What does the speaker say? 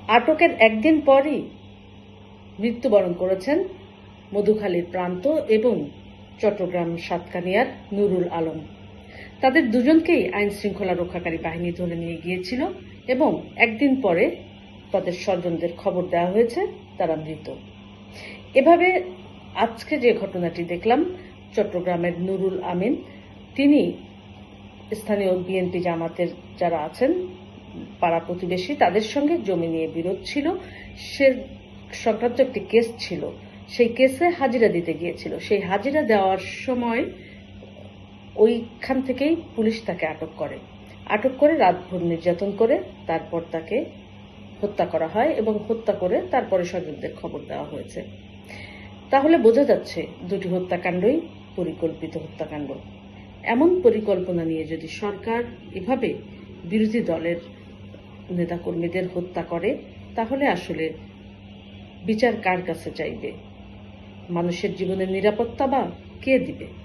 আটকের একদিন পরই মৃত্যুবরণ করেছেন মধুখালীর প্রান্ত এবং চট্টগ্রাম সাতকানিয়ার নুরুল আলম। তাদের দুজনকেই আইন শৃঙ্খলা রক্ষাকারী বাহিনী ধরে নিয়ে গিয়েছিল এবং একদিন পরে তাদের স্বজনদের খবর দেওয়া হয়েছে তারা মৃত। এভাবে আজকে যে ঘটনাটি দেখলাম, চট্টগ্রামের নুরুল আমিন, তিনি স্থানীয় বিএনপি জামাতের যারা আছেন পাড়া প্রতিবেশী, তাদের সঙ্গে জমি নিয়ে বিরোধ ছিল, সে সংক্রান্ত একটি কেস ছিল, সেই কেসে হাজিরা দিতে গিয়েছিল। সেই হাজিরা দেওয়ার সময় ওইখান থেকেই পুলিশ তাকে আটক করে রাতভর নির্যাতন করে তারপর তাকে হত্যা করা হয় এবং হত্যা করে তারপরে স্বজনদের খবর দেওয়া হয়েছে। তাহলে বোঝা যাচ্ছে দুটি হত্যাকাণ্ডই পরিকল্পিত হত্যাকাণ্ড। এমন পরিকল্পনা নিয়ে যদি সরকার এভাবে বিরোধী দলের নেতাকর্মীদের হত্যা করে, তাহলে আসলে বিচার কার কাছে চাইবে? মানুষের জীবনের নিরাপত্তা বা কে দিবে?